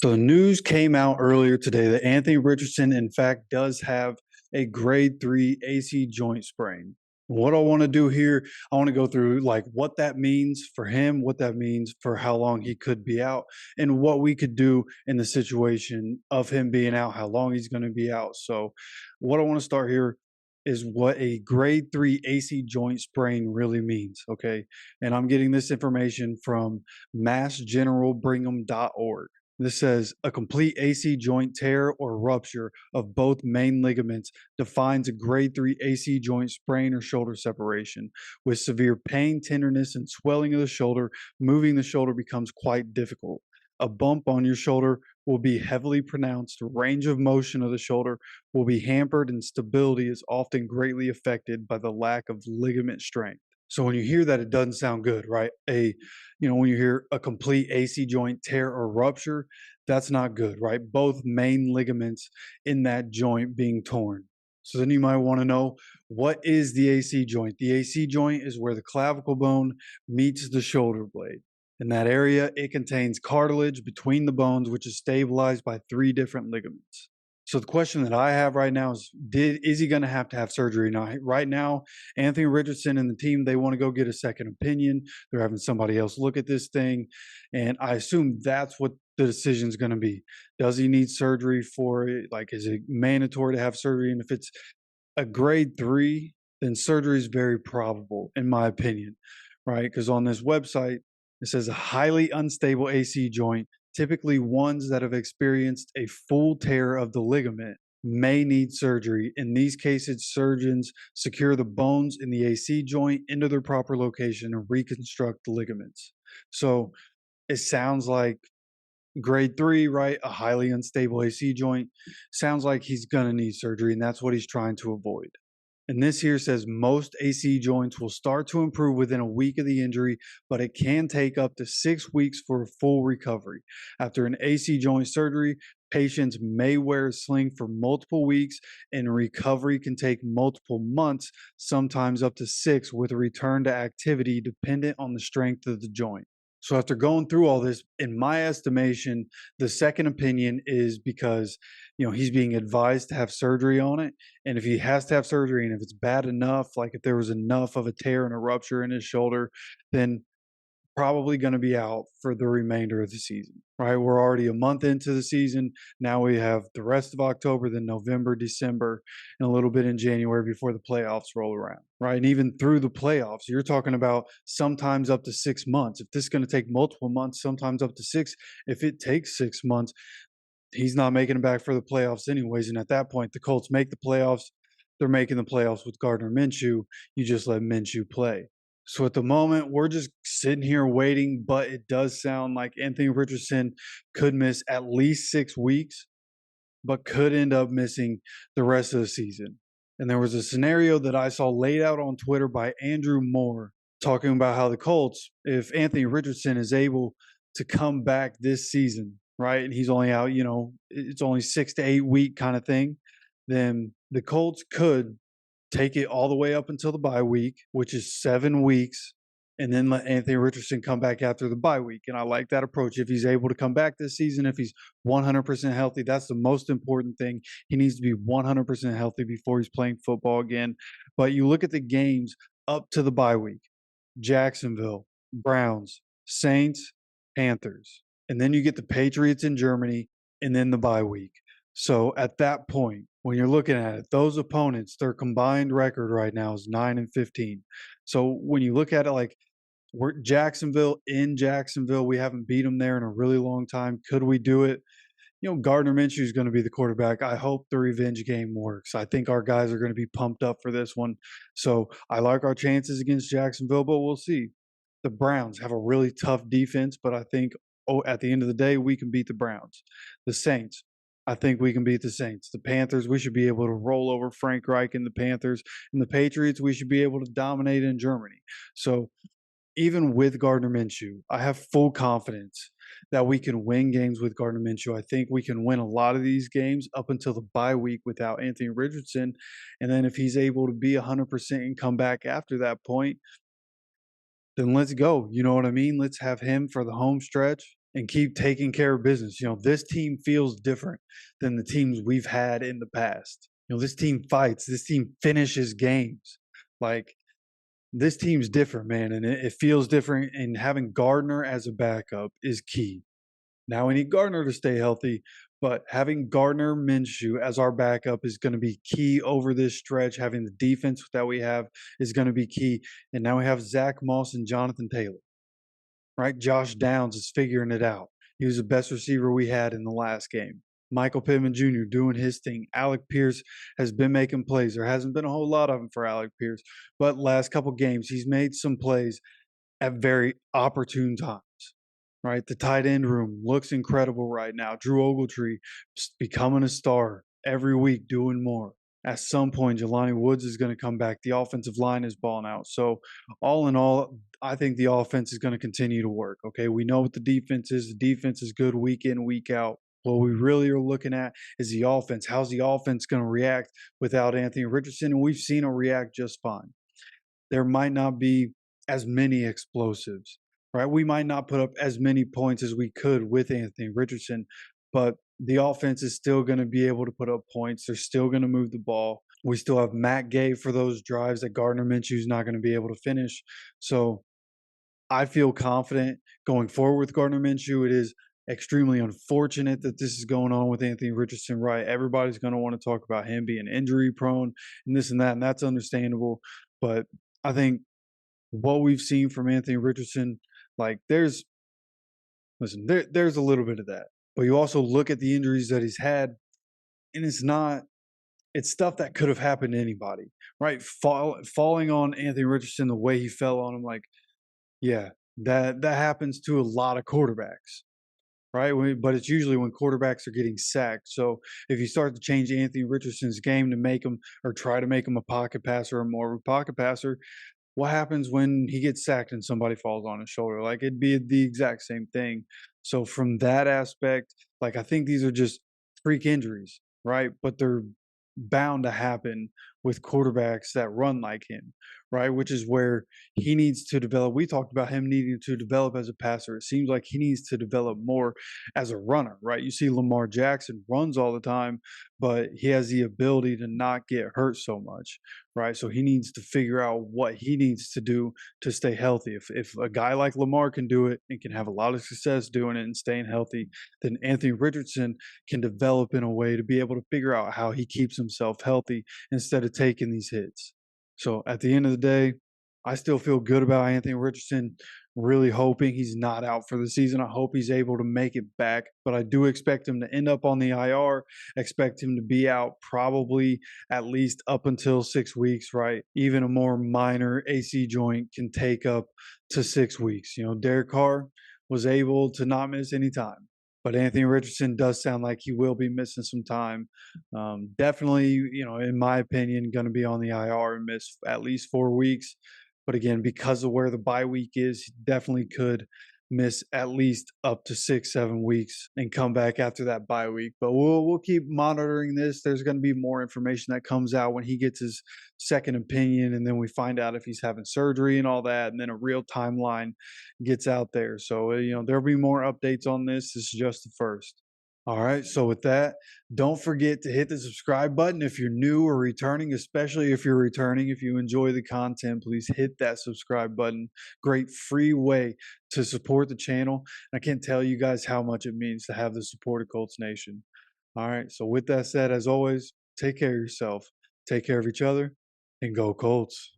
So the news came out earlier today that Anthony Richardson, in fact, does have a grade 3 AC joint sprain. What I want to do here, I want to go through like what that means for him, what that means for how long he could be out, and what we could do in the situation of him being out, how long he's going to be out. So, what I want to start here is what a grade 3 AC joint sprain really means. Okay. And I'm getting this information from massgeneralbrigham.org. This says a complete AC joint tear or rupture of both main ligaments defines a grade 3 AC joint sprain or shoulder separation. With severe pain, tenderness, and swelling of the shoulder, moving the shoulder becomes quite difficult. A bump on your shoulder will be heavily pronounced. Range of motion of the shoulder will be hampered, and stability is often greatly affected by the lack of ligament strength. So when you hear that, it doesn't sound good, right? When you hear a complete AC joint tear or rupture, that's not good, right? Both main ligaments in that joint being torn. So then you might want to know, what is the AC joint? The AC joint is where the clavicle bone meets the shoulder blade. In that area, it contains cartilage between the bones, which is stabilized by three different ligaments. So the question that I have right now is he going to have surgery? Now, right now, Anthony Richardson and the team, they want to go get a second opinion. They're having somebody else look at this thing, and I assume that's what the decision is going to be. Does he need surgery for it? Like, is it mandatory to have surgery? And if it's a grade 3, then surgery is very probable, in my opinion, right? Because on this website, it says a highly unstable AC joint, typically ones that have experienced a full tear of the ligament, may need surgery. In these cases, surgeons secure the bones in the AC joint into their proper location and reconstruct the ligaments. So it sounds like grade 3, right? A highly unstable AC joint. Sounds like he's going to need surgery, and that's what he's trying to avoid. And this here says most AC joints will start to improve within a week of the injury, but it can take up to 6 weeks for a full recovery. After an AC joint surgery, patients may wear a sling for multiple weeks, and recovery can take multiple months, sometimes up to 6, with a return to activity dependent on the strength of the joint. So after going through all this, in my estimation, the second opinion is because he's being advised to have surgery on it. And if he has to have surgery, and if it's bad enough, like if there was enough of a tear and a rupture in his shoulder, then probably going to be out for the remainder of the season, right? We're already a month into the season. Now we have the rest of October, then November, December, and a little bit in January before the playoffs roll around, right? And even through the playoffs, you're talking about sometimes up to 6 months. If this is going to take multiple months, sometimes up to six, if it takes 6 months, he's not making it back for the playoffs anyways. And at that point, the Colts make the playoffs. They're making the playoffs with Gardner Minshew. You just let Minshew play. So at the moment, we're just sitting here waiting, but it does sound like Anthony Richardson could miss at least 6 weeks, but could end up missing the rest of the season. And there was a scenario that I saw laid out on Twitter by Andrew Moore talking about how the Colts, if Anthony Richardson is able to come back this season, right, and he's only out, it's only 6 to 8 week kind of thing, then the Colts could take it all the way up until the bye week, which is 7 weeks, and then let Anthony Richardson come back after the bye week. And I like that approach. If he's able to come back this season, if he's 100% healthy, that's the most important thing. He needs to be 100% healthy before he's playing football again. But you look at the games up to the bye week: Jacksonville, Browns, Saints, Panthers. And then you get the Patriots in Germany, and then the bye week. So at that point, when you're looking at it, those opponents, their combined record right now is 9-15. So when you look at it, like, we're Jacksonville in Jacksonville, we haven't beat them there in a really long time. Could we do it? Gardner Minshew is going to be the quarterback. I hope the revenge game works. I think our guys are going to be pumped up for this one. So I like our chances against Jacksonville, but we'll see. The Browns have a really tough defense, but I think at the end of the day, we can beat the Browns. The Saints, I think we can beat the Saints. The Panthers, we should be able to roll over Frank Reich and the Panthers. And the Patriots, we should be able to dominate in Germany. So even with Gardner Minshew, I have full confidence that we can win games with Gardner Minshew. I think we can win a lot of these games up until the bye week without Anthony Richardson. And then if he's able to be 100% and come back after that point, then let's go. You know what I mean? Let's have him for the home stretch. and keep taking care of business. This team feels different than the teams we've had in the past. This team fights, this team finishes games. Like, this team's different, man, and it feels different. And having Gardner as a backup is key. Now we need Gardner to stay healthy, but having Gardner Minshew as our backup is going to be key over this stretch. Having the defense that we have is going to be key. And now we have Zach Moss and Jonathan Taylor, right? Josh Downs is figuring it out. He was the best receiver we had in the last game. Michael Pittman Jr. doing his thing. Alec Pierce has been making plays. There hasn't been a whole lot of them for Alec Pierce, but last couple games he's made some plays at very opportune times. Right, the tight end room looks incredible right now. Drew Ogletree becoming a star every week, doing more. At some point, Jelani Woods is going to come back. The offensive line is balling out. So, all in all, I think the offense is going to continue to work. Okay, we know what the defense is. The defense is good week in, week out. What we really are looking at is the offense. How's the offense going to react without Anthony Richardson? And we've seen it react just fine. There might not be as many explosives, right? We might not put up as many points as we could with Anthony Richardson, but the offense is still going to be able to put up points. They're still going to move the ball. We still have Matt Gay for those drives that Gardner Minshew is not going to be able to finish. So I feel confident going forward with Gardner Minshew. It is extremely unfortunate that this is going on with Anthony Richardson, right? Everybody's going to want to talk about him being injury prone and this and that, and that's understandable. But I think what we've seen from Anthony Richardson, like there's a little bit of that. But you also look at the injuries that he's had, and it's stuff that could have happened to anybody, right? Falling on Anthony Richardson the way he fell on him, like, yeah, that happens to a lot of quarterbacks, right? But it's usually when quarterbacks are getting sacked. So if you start to change Anthony Richardson's game to make him or try to make him a pocket passer or more of a pocket passer, what happens when he gets sacked and somebody falls on his shoulder? Like, it'd be the exact same thing. So from that aspect, like, I think these are just freak injuries, right? But they're bound to happen with quarterbacks that run like him, right? Which is where he needs to develop. We talked about him needing to develop as a passer. It seems like he needs to develop more as a runner, right? You see Lamar Jackson runs all the time, but he has the ability to not get hurt so much, right? So he needs to figure out what he needs to do to stay healthy. If a guy like Lamar can do it and can have a lot of success doing it and staying healthy, then Anthony Richardson can develop in a way to be able to figure out how he keeps himself healthy instead of taking these hits. So at the end of the day, I still feel good about Anthony Richardson. Really hoping he's not out for the season. I hope he's able to make it back, but I do expect him to end up on the IR. Expect him to be out probably at least up until 6 weeks, right? Even a more minor AC joint can take up to 6 weeks. Derek Carr was able to not miss any time, but Anthony Richardson does sound like he will be missing some time. Definitely, in my opinion, going to be on the IR and miss at least 4 weeks. But again, because of where the bye week is, he definitely could miss at least up to 6, 7 weeks and come back after that bye week. But we'll keep monitoring this. There's going to be more information that comes out when he gets his second opinion, and then we find out if he's having surgery and all that, and then a real timeline gets out there. So there'll be more updates on this. This is just the first. All right, so with that, don't forget to hit the subscribe button if you're new or returning, especially if you're returning. If you enjoy the content, please hit that subscribe button. Great free way to support the channel. I can't tell you guys how much it means to have the support of Colts Nation. All right, so with that said, as always, take care of yourself, take care of each other, and go Colts.